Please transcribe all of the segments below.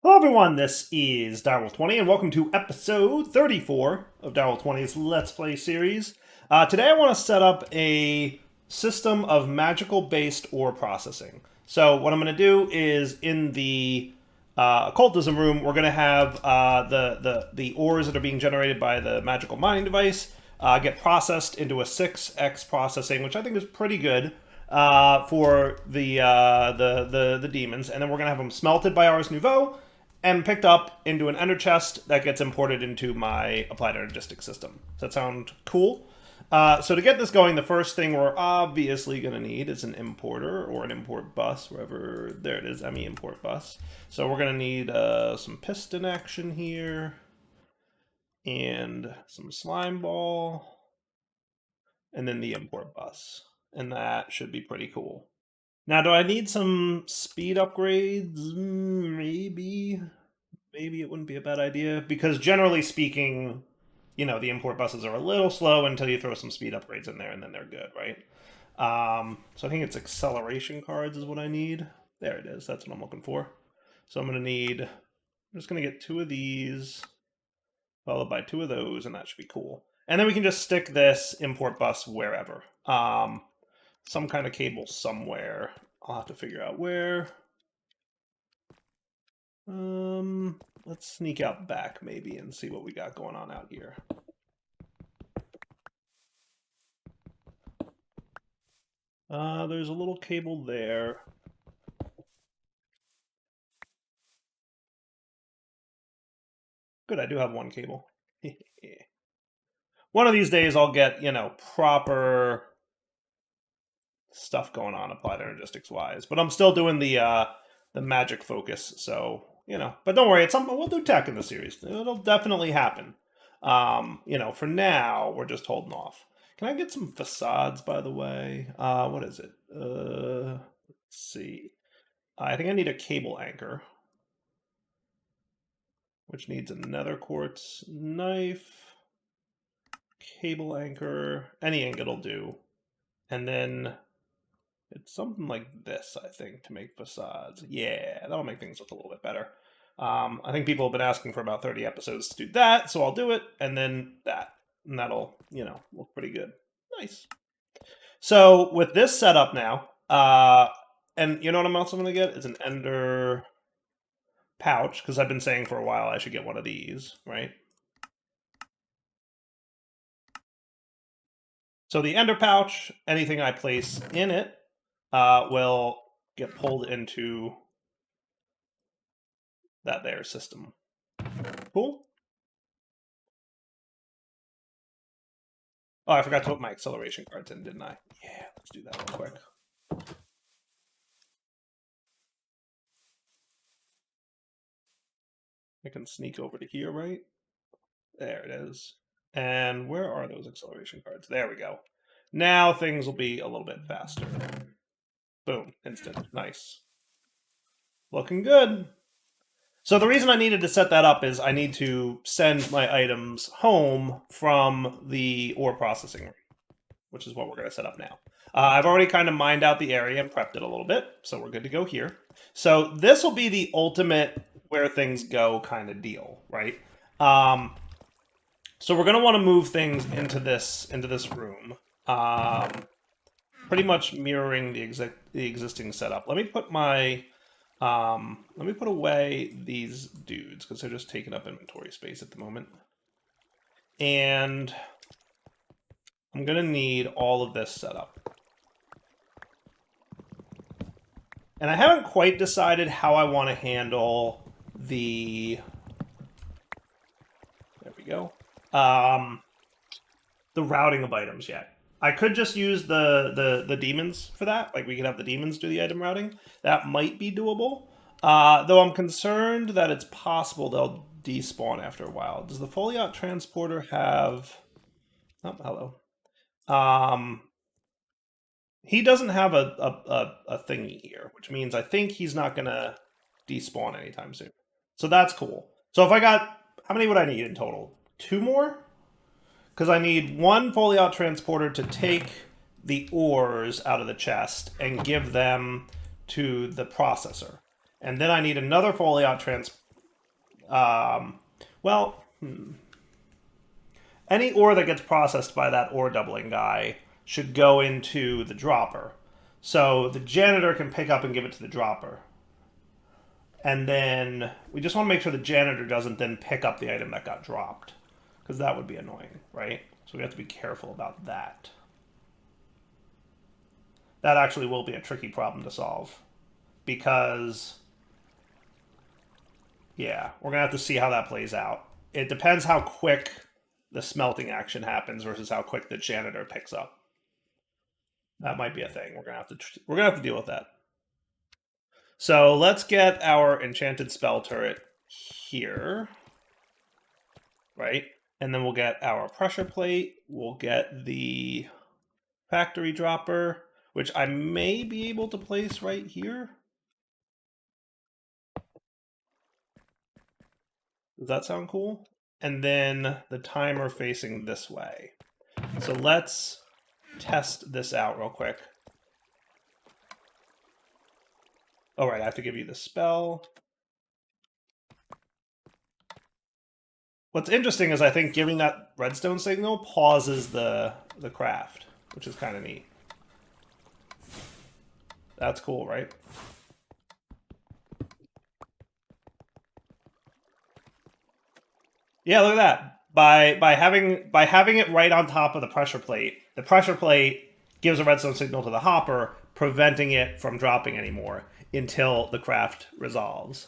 Hello everyone, this is Direwolf20 and welcome to episode 34 of Direwolf20's Let's Play series. Today I want to set up a system of magical-based ore processing. So what I'm going to do is in the occultism room, we're going to have the ores that are being generated by the magical mining device get processed into a 6x processing, which I think is pretty good for the demons. And then we're going to have them smelted by Ars Nouveau and picked up into an ender chest that gets imported into my applied energistic system. Does that sound cool? So to get this going, the first thing we're obviously going to need is an importer or an import bus, wherever, there it is, ME import bus. So we're going to need some piston action here, and some slime ball, and then the import bus. And that should be pretty cool. Now, do I need some speed upgrades? Maybe. Maybe it wouldn't be a bad idea, because generally speaking, you know, the import buses are a little slow until you throw some speed upgrades in there, and then they're good, right? So I think it's acceleration cards is what I need. There it is. That's what I'm looking for. So I'm going to I'm just going to get 2 of these, followed by 2 of those, and that should be cool. And then we can just stick this import bus wherever. Some kind of cable somewhere. I'll have to figure out where. Let's sneak out back maybe and see what we got going on out here. There's a little cable there. Good, I do have 1 cable. One of these days I'll get, you know, proper stuff going on applied energistics wise, but I'm still doing the magic focus, so you know. But don't worry, it's something we'll do tech in the series. It'll definitely happen. You know, for now we're just holding off. Can I get some facades, by the way? What is it? Let's see. I think I need a cable anchor, which needs another quartz knife, cable anchor, any ingot will do, and then it's something like this, I think, to make facades. Yeah, that'll make things look a little bit better. I think people have been asking for about 30 episodes to do that, so I'll do it, and then that. And that'll, you know, look pretty good. Nice. So with this setup now, and you know what else I'm going to get is an ender pouch, because I've been saying for a while I should get one of these, right? So the ender pouch, anything I place in it, will get pulled into that there system. Cool. Oh, I forgot to put my acceleration cards in, didn't I? Yeah, let's do that real quick. I can sneak over to here, right? There it is. And where are those acceleration cards? There we go. Now things will be a little bit faster. Boom, instant. Nice. Looking good. So the reason I needed to set that up is I need to send my items home from the ore processing room, which is what we're going to set up now. I've already kind of mined out the area and prepped it a little bit, so we're good to go here. So this will be the ultimate where things go kind of deal, right? So we're going to want to move things into this room, pretty much mirroring the existing setup. Let me put my let me put away these dudes because they're just taking up inventory space at the moment. And I'm going to need all of this set up. And I haven't quite decided how I want to handle the... There we go. The routing of items yet. I could just use the demons for that. Like, we could have the demons do the item routing. That might be doable. Though I'm concerned that it's possible they'll despawn after a while. Does the Foliot Transporter have... Oh, hello. He doesn't have a thingy here, which means I think he's not going to despawn anytime soon. So that's cool. So if I got... How many would I need in total? 2 more? Because I need 1 Foliot Transporter to take the ores out of the chest and give them to the processor. And then I need another Foliot Well, any ore that gets processed by that ore doubling guy should go into the dropper. So the janitor can pick up and give it to the dropper. And then we just want to make sure the janitor doesn't then pick up the item that got dropped, because that would be annoying, right? So we have to be careful about that. That actually will be a tricky problem to solve, because, yeah, we're going to have to see how that plays out. It depends how quick the smelting action happens versus how quick the janitor picks up. That might be a thing. We're gonna have to deal with that. So let's get our enchanted spell turret here, right? And then we'll get our pressure plate. We'll get the factory dropper, which I may be able to place right here. Does that sound cool? And then the timer facing this way. So let's test this out real quick. All right, I have to give you the spell. What's interesting is I think giving that redstone signal pauses the craft, which is kind of neat. That's cool, right? Yeah, look at that. By having it right on top of the pressure plate gives a redstone signal to the hopper, preventing it from dropping anymore until the craft resolves.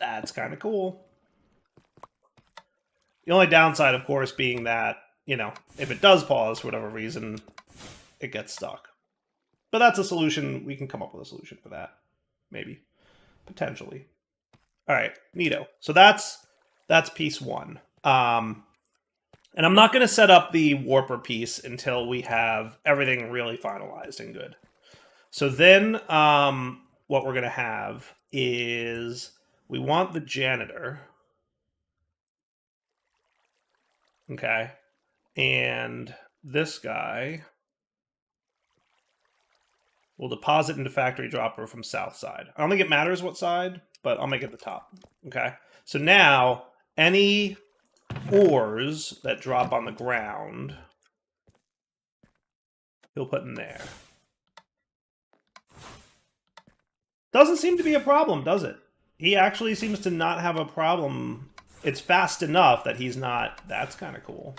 That's kind of cool. The only downside, of course, being that, you know, if it does pause for whatever reason, it gets stuck. But that's a solution. We can come up with a solution for that. Maybe. Potentially. All right, neato. So that's piece one. And I'm not going to set up the warper piece until we have everything really finalized and good. So then what we're going to have is we want the janitor. Okay. And this guy will deposit into factory dropper from south side. I don't think it matters what side, but I'll make it the top. Okay. So now any ores that drop on the ground, he'll put in there. Doesn't seem to be a problem, does it? He actually seems to not have a problem. It's fast enough that he's not. That's kind of cool.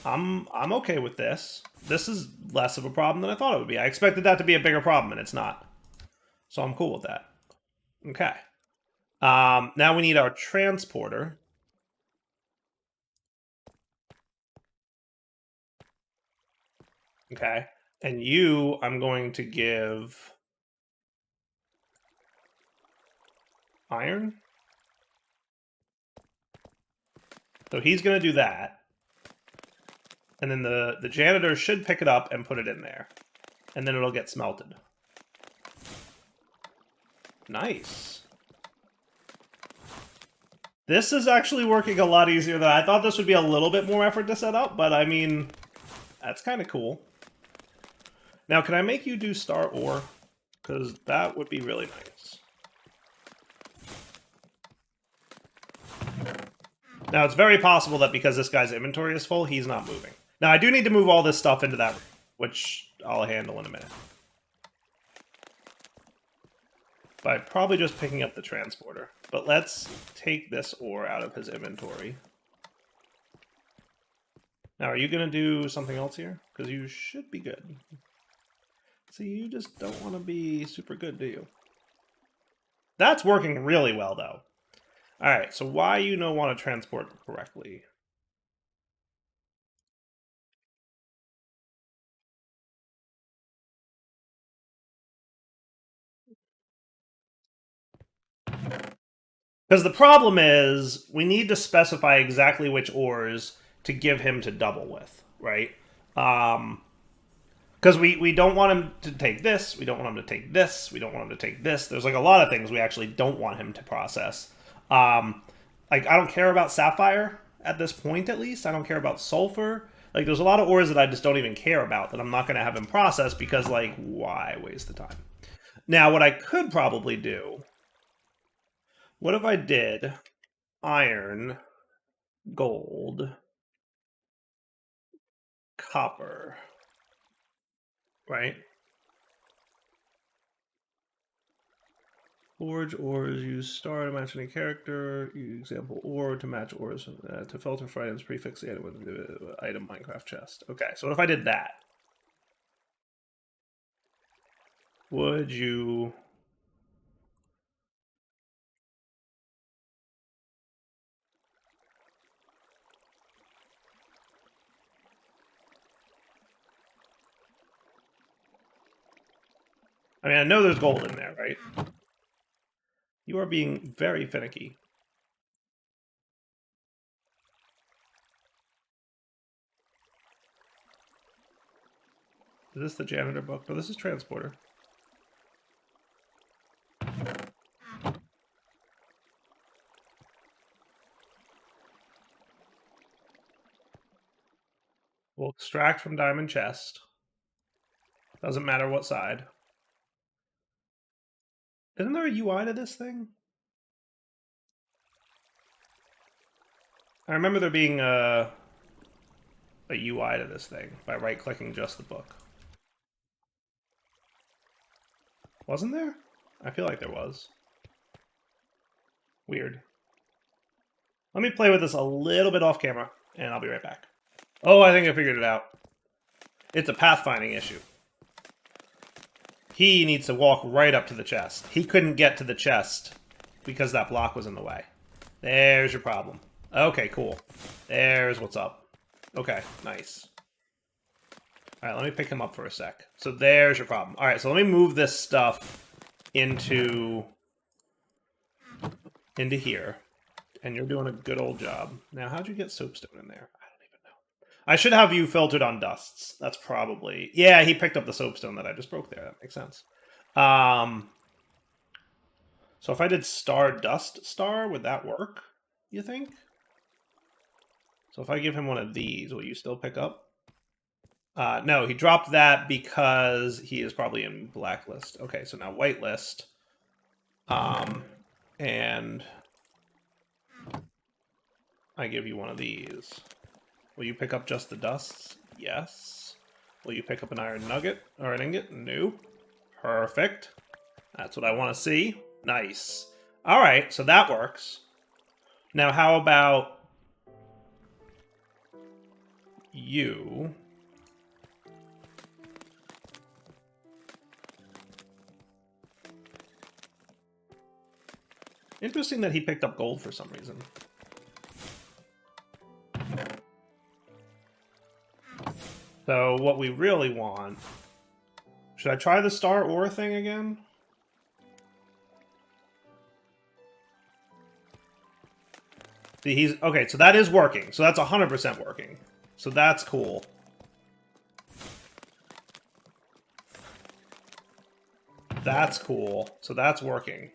I'm okay with this. This is less of a problem than I thought it would be. I expected that to be a bigger problem, and it's not. So I'm cool with that. Okay. Now we need our transporter. Okay. And you, I'm going to give iron. So he's going to do that. And then the janitor should pick it up and put it in there. And then it'll get smelted. Nice. This is actually working a lot easier than I thought. This would be a little bit more effort to set up, but I mean, that's kind of cool. Now, can I make you do star ore? Because that would be really nice. Now, it's very possible that because this guy's inventory is full, he's not moving. Now, I do need to move all this stuff into that room, which I'll handle in a minute. By probably just picking up the transporter. But let's take this ore out of his inventory. Now, are you going to do something else here? Because you should be good. See, you just don't want to be super good, do you? That's working really well, though. Alright, so why you don't want to transport correctly? Because the problem is, we need to specify exactly which ores to give him to double with, right? Because we don't want him to take this, we don't want him to take this, we don't want him to take this. There's like a lot of things we actually don't want him to process. Like, I don't care about sapphire at this point, at least. I don't care about sulfur. Like, there's a lot of ores that I just don't even care about that I'm not going to have him process because, like, why waste the time? Now, what I could probably do... What if I did iron, gold, copper, right? Forge ores, use star to match any character. Use example ore to match ores to filter for items prefix the item with the item Minecraft chest. Okay, so what if I did that? Would you... I mean, I know there's gold in there, right? You are being very finicky. Is this the janitor book? No, this is transporter. We'll extract from diamond chest. Doesn't matter what side. Isn't there a UI to this thing? I remember there being a UI to this thing by right-clicking just the book. Wasn't there? I feel like there was. Weird. Let me play with this a little bit off camera, and I'll be right back. Oh, I think I figured it out. It's a pathfinding issue. He needs to walk right up to the chest. He couldn't get to the chest because that block was in the way. There's your problem. Okay, cool. There's what's up. Okay, nice. All right, let me pick him up for a sec. So there's your problem. All right, so let me move this stuff into here. And you're doing a good old job. Now, how'd you get soapstone in there? I don't even know. I should have you filtered on dusts. That's probably... Yeah, he picked up the soapstone that I just broke there. That makes sense. So if I did star, dust, star, would that work, you think? So if I give him one of these, will you still pick up? No, he dropped that because he is probably in blacklist. Okay, so now whitelist. And I give you one of these. Will you pick up just the dusts? Yes. Will you pick up an iron nugget or an ingot? No. Perfect. That's what I want to see. Nice. All right, so that works. Now, how about you? Interesting that he picked up gold for some reason. So what we really want... Should I try the star ore thing again? See, he's... Okay, so that is working. So that's 100% working. So that's cool. That's cool. So that's working.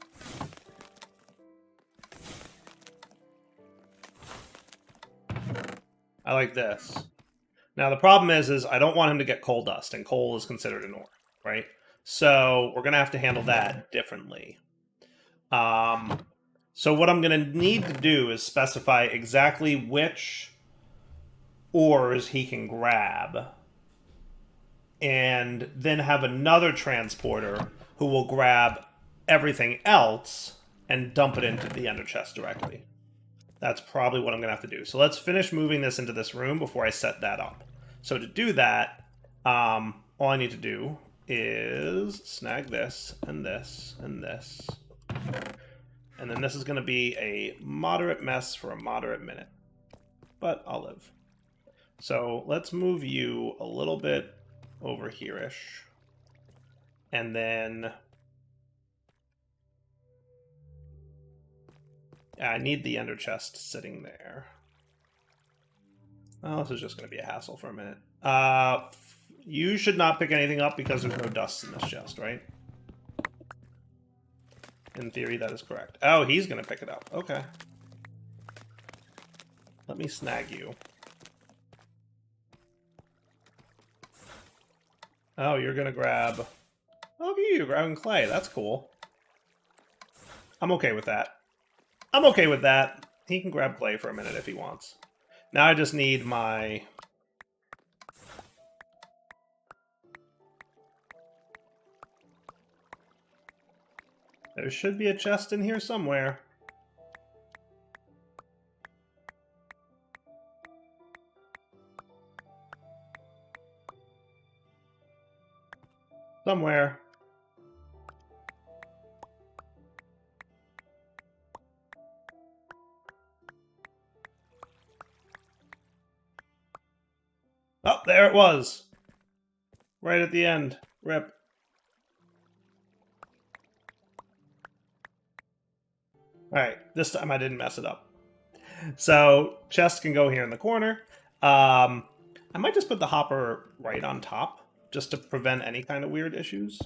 I like this. Now, the problem is I don't want him to get coal dust, and coal is considered an ore, right? So we're going to have to handle that differently. So what I'm going to need to do is specify exactly which ores he can grab, and then have another transporter who will grab everything else and dump it into the ender chest directly. That's probably what I'm going to have to do. So let's finish moving this into this room before I set that up. So to do that, all I need to do is snag this, and this, and this. And then this is going to be a moderate mess for a moderate minute. But I'll live. So let's move you a little bit over here-ish. And then... I need the ender chest sitting there. Oh, this is just going to be a hassle for a minute. You should not pick anything up because there's no dust in this chest, right? In theory, that is correct. Oh, he's going to pick it up. Okay. Let me snag you. Oh, you're going to grab... Oh, you're grabbing clay. That's cool. I'm okay with that. I'm okay with that. He can grab clay for a minute if he wants. Now I just need my... There should be a chest in here somewhere. Somewhere. Oh, there it was. Right at the end. Rip. Alright, this time I didn't mess it up. So, chest can go here in the corner. I might just put the hopper right on top, just to prevent any kind of weird issues.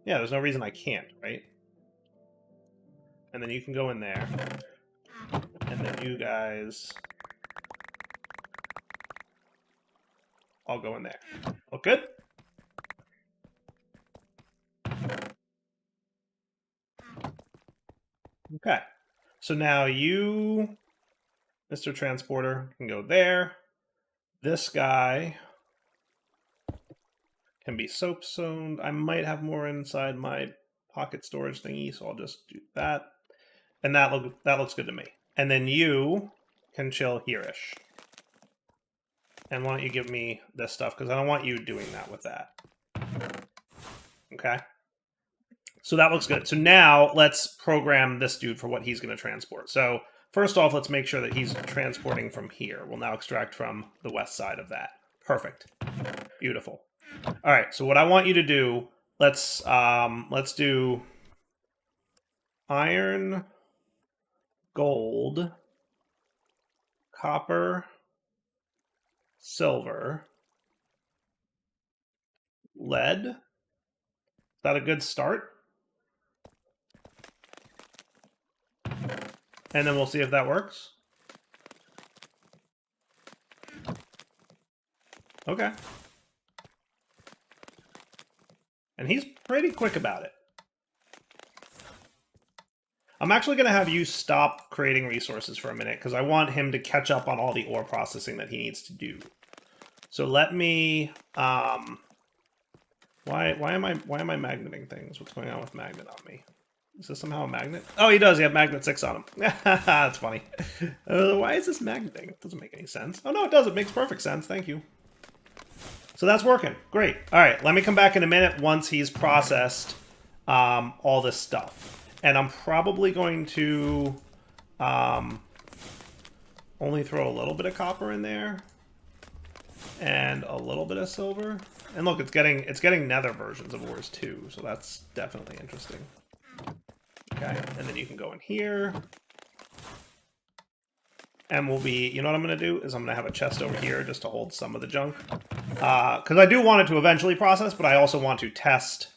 Yeah, there's no reason I can't, right? And then you can go in there. And then you guys... I'll go in there. Look good? Okay. So now you, Mr. Transporter, can go there. This guy can be soap zoned. I might have more inside my pocket storage thingy, so I'll just do that. And that looks good to me. And then you can chill here-ish. And why don't you give me this stuff, because I don't want you doing that with that. Okay? So that looks good. So now let's program this dude for what he's going to transport. So first off, let's make sure that he's transporting from here. We'll now extract from the west side of that. Perfect. Beautiful. All right, so what I want you to do, let's do iron, gold, copper, silver, lead. Is that a good start? And then we'll see if that works. Okay. And he's pretty quick about it. I'm actually going to have you stop creating resources for a minute, because I want him to catch up on all the ore processing that he needs to do. So let me... why am I magneting things? What's going on with magnet on me? Is this somehow a magnet? Oh, he does. He has magnet 6 on him. That's funny. Why is this magneting? It doesn't make any sense. Oh, no, it does. It makes perfect sense. Thank you. So that's working. Great. All right. Let me come back in a minute once he's processed all this stuff. And I'm probably going to only throw a little bit of copper in there. And a little bit of silver. And look, it's getting nether versions of ores too. So that's definitely interesting. Okay, and then you can go in here. And we'll be, you know what I'm going to do? Is I'm going to have a chest over here just to hold some of the junk. Because I do want it to eventually process, but I also want to test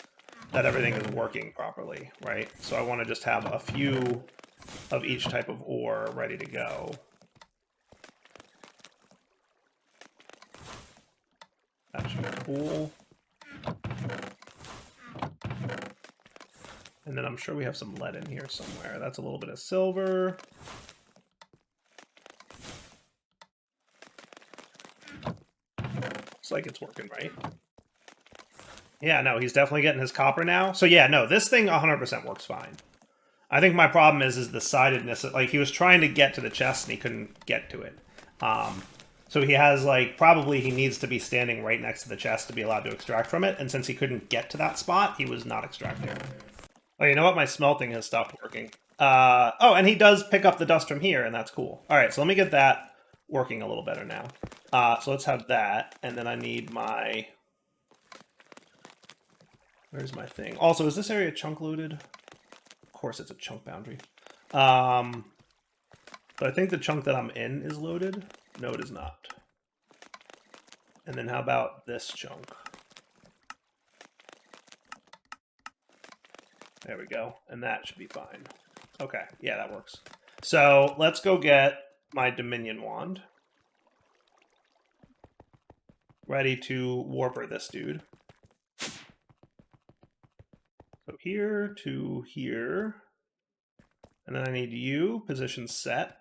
that everything is working properly, right? So I want to just have a few of each type of ore ready to go. That should be cool. And then I'm sure we have some lead in here somewhere. That's a little bit of silver. Looks like it's working, right? Yeah, no, he's definitely getting his copper now. So yeah, no, this thing 100% works fine. I think my problem is the sidedness. Like, he was trying to get to the chest and he couldn't get to it. So he has, like, probably he needs to be standing right next to the chest to be allowed to extract from it. And since he couldn't get to that spot, he was not extracting. Oh, you know what? My smelting has stopped working. Oh, and he does pick up the dust from here, and that's cool. All right, so let me get that working a little better now. So let's have that, and then I need my... Where's my thing? Also, is this area chunk loaded? Of course it's a chunk boundary. But I think the chunk that I'm in is loaded. No, it is not. And then how about this chunk? There we go. And that should be fine. Okay, yeah, that works. So let's go get my Dominion wand. Ready to warper this dude. So here to here. And then I need you, position set.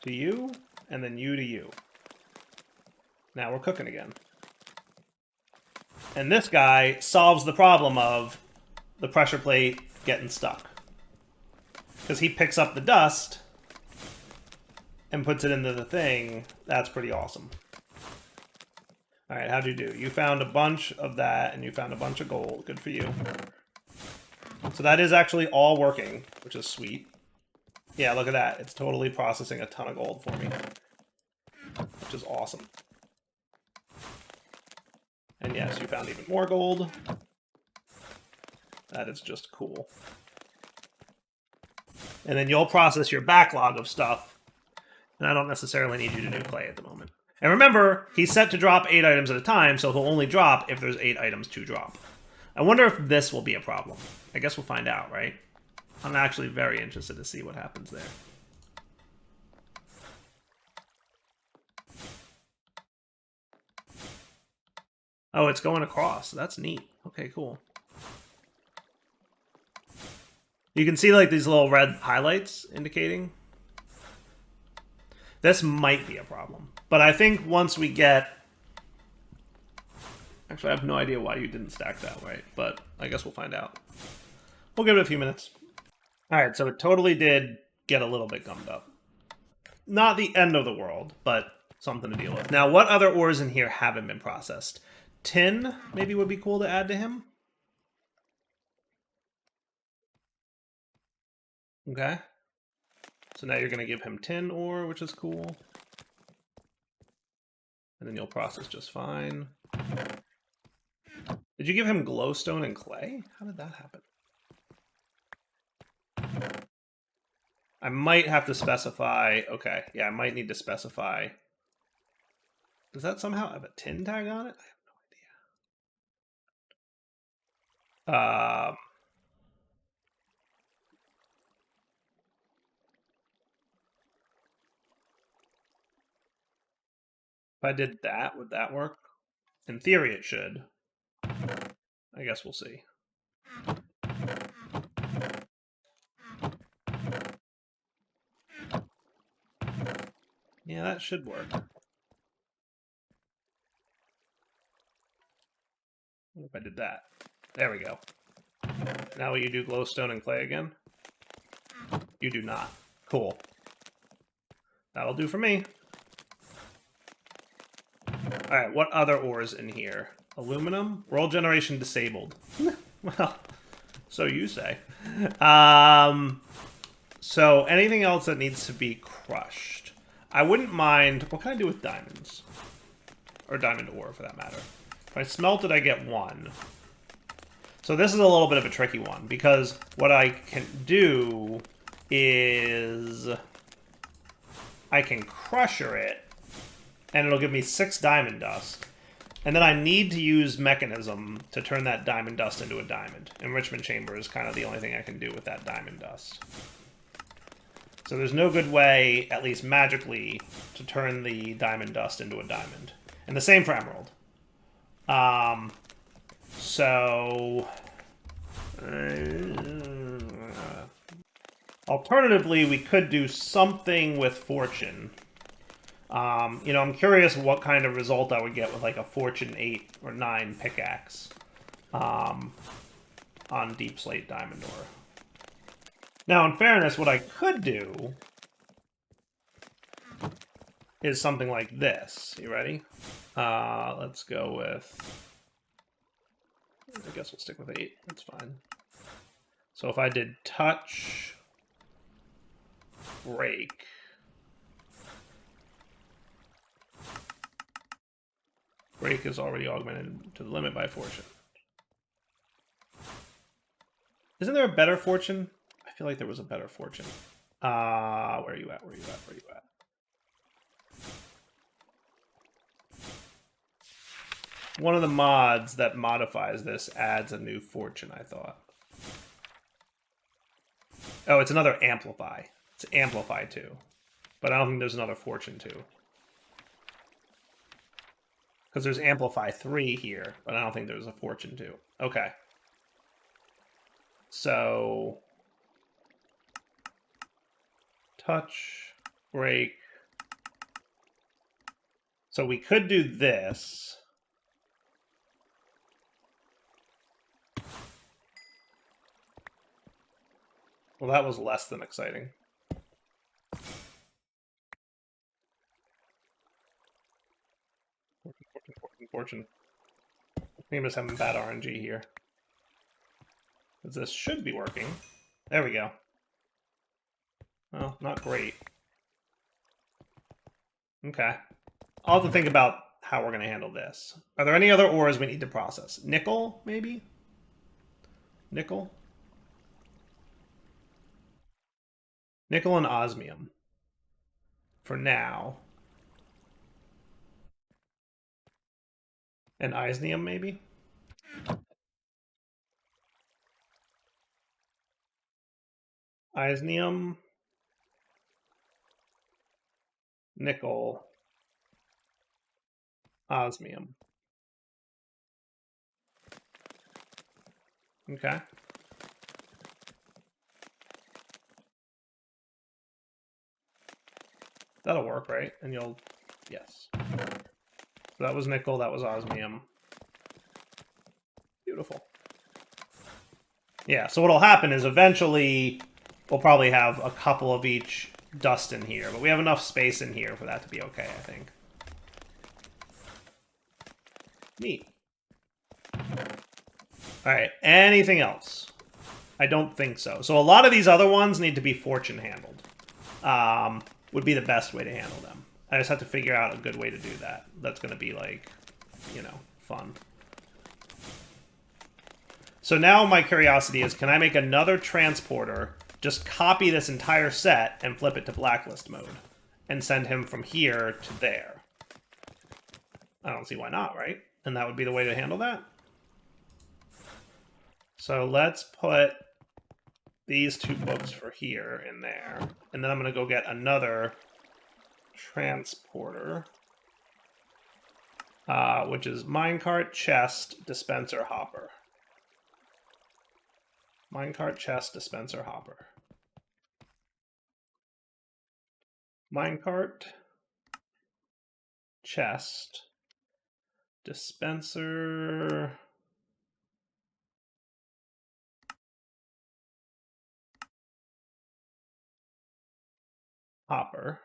To you, and then you to you. Now we're cooking again. And this guy solves the problem of the pressure plate getting stuck. Because he picks up the dust and puts it into the thing. That's pretty awesome. All right, how'd you do? You found a bunch of that, and you found a bunch of gold. Good for you. So that is actually all working, which is sweet. Yeah, look at that. It's totally processing a ton of gold for me, which is awesome. And yes, you found even more gold. That is just cool. And then you'll process your backlog of stuff. And I don't necessarily need you to do clay at the moment. And remember, he's set to drop 8 items at a time, so he'll only drop if there's 8 items to drop. I wonder if this will be a problem. I guess we'll find out, right? I'm actually very interested to see what happens there. Oh, it's going across. That's neat. Okay, cool. You can see like these little red highlights indicating. This might be a problem. But I think once we get... Actually, I have no idea why you didn't stack that way, but I guess we'll find out. We'll give it a few minutes. Alright, so it totally did get a little bit gummed up. Not the end of the world, but something to deal with. Now, what other ores in here haven't been processed? Tin maybe would be cool to add to him. Okay. So now you're going to give him tin ore, which is cool. And then you'll process just fine. Did you give him glowstone and clay? How did that happen? I might have to specify... Okay, yeah, I might need to specify... Does that somehow have a tin tag on it? I have no idea. If I did that, would that work? In theory, it should. I guess we'll see. Yeah, that should work. What if I did that? There we go. Now will you do glowstone and clay again? You do not. Cool. That'll do for me. Alright, what other ores in here? Aluminum? World generation disabled. Well, so you say. So anything else that needs to be crushed? I wouldn't mind... What can I do with diamonds? Or diamond ore, for that matter. If I smelt it, I get 1. So this is a little bit of a tricky one, because what I can do is... I can crusher it, and it'll give me 6 diamond dust. And then I need to use mechanism to turn that diamond dust into a diamond. Enrichment chamber is kind of the only thing I can do with that diamond dust. So there's no good way, at least magically, to turn the diamond dust into a diamond. And the same for emerald. Alternatively, we could do something with fortune. You know, I'm curious what kind of result I would get with like a fortune 8 or 9 pickaxe on deep slate diamond ore. Now, in fairness, what I could do is something like this. You ready? Let's go with... I guess we'll stick with 8. That's fine. So if I did touch, break... Break is already augmented to the limit by fortune. Isn't there a better fortune? I feel like there was a better fortune. Where are you at? Where are you at? Where are you at? One of the mods that modifies this adds a new fortune, I thought. Oh, it's another amplify. It's amplify 2. But I don't think there's another fortune 2. Because there's Amplify 3 here, but I don't think there's a Fortune 2. Okay. So... touch, break. So we could do this. Well, that was less than exciting. Fortune. I think I'm just having bad RNG here. Because this should be working. There we go. Well, not great. Okay. I'll have to think about how we're going to handle this. Are there any other ores we need to process? Nickel, maybe? Nickel? Nickel and osmium. For now. And isnium, maybe? Isnium. Nickel. Osmium. Okay. That'll work, right? And you'll... yes. So that was nickel, that was osmium. Beautiful. Yeah, so what'll happen is eventually we'll probably have a couple of each dust in here, but we have enough space in here for that to be okay, I think. Neat. Alright, anything else? I don't think so. So a lot of these other ones need to be fortune handled. Would be the best way to handle them. I just have to figure out a good way to do that. That's going to be, like, you know, fun. So now my curiosity is, can I make another transporter, just copy this entire set, and flip it to blacklist mode? And send him from here to there? I don't see why not, right? And that would be the way to handle that? So let's put these two books for here in there. And then I'm going to go get another transporter, which is minecart, chest, dispenser, hopper. Minecart, chest, dispenser, hopper. Minecart, chest, dispenser, hopper,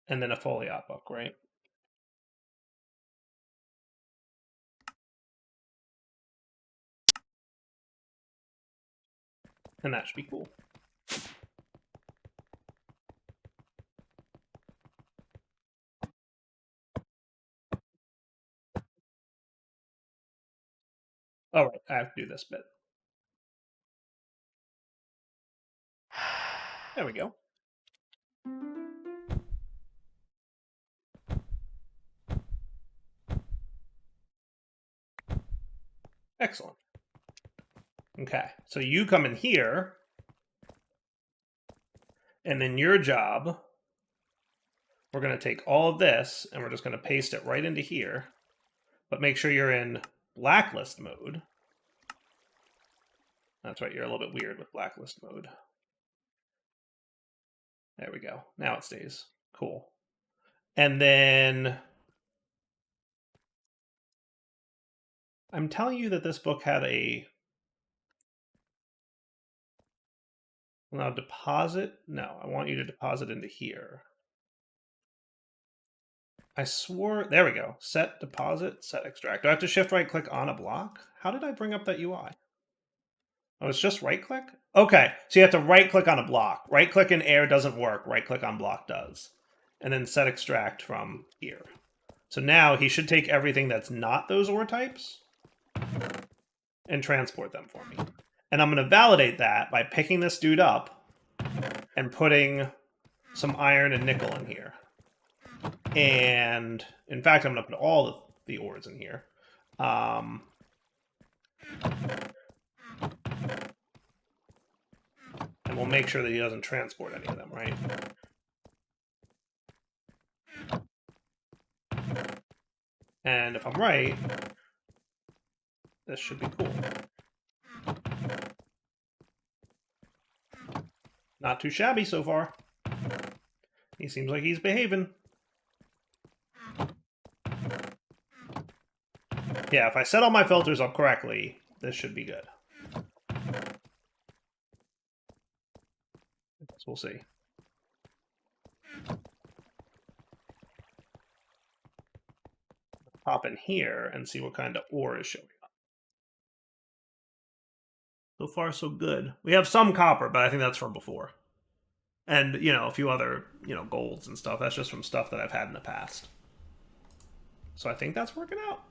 and then a foliot book, right? And that should be cool. All right, I have to do this bit. There we go. Excellent. Okay, so you come in here, and then your job, we're going to take all of this, and we're just going to paste it right into here, but make sure you're in blacklist mode. That's right, you're a little bit weird with blacklist mode. There we go. Now it stays. Cool. And then I'm telling you that this book had a... now deposit? No, I want you to deposit into here. I swore... there we go. Set deposit, set extract. Do I have to shift right click on a block? How did I bring up that UI? Oh, it's just right click? Okay, so you have to right click on a block. Right click in air doesn't work. Right click on block does. And then set extract from here. So now he should take everything that's not those ore types and transport them for me. And I'm going to validate that by picking this dude up and putting some iron and nickel in here. And in fact, I'm going to put all the ores in here. And we'll make sure that he doesn't transport any of them, right? And if I'm right, this should be cool. Not too shabby so far. He seems like he's behaving. Yeah, if I set all my filters up correctly, this should be good. So we'll see. Pop in here and see what kind of ore is showing up. So far, so good. We have some copper, but I think that's from before. And, you know, a few other, you know, golds and stuff. That's just from stuff that I've had in the past. So I think that's working out.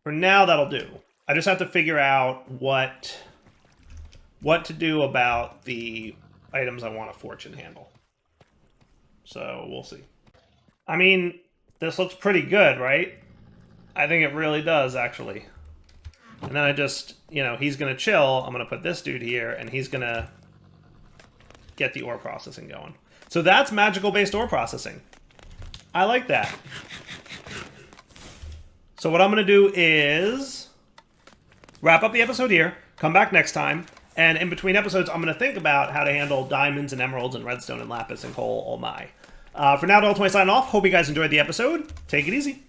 For now, that'll do. I just have to figure out what to do about the items I want a fortune handle. So we'll see. I mean, this looks pretty good, right? I think it really does, actually. And then I just, you know, he's going to chill. I'm going to put this dude here, and he's going to get the ore processing going. So that's magical-based ore processing. I like that. So what I'm going to do is wrap up the episode here, come back next time, and in between episodes, I'm going to think about how to handle diamonds and emeralds and redstone and lapis and coal, oh my. For now, Doll20 signing off. Hope you guys enjoyed the episode. Take it easy.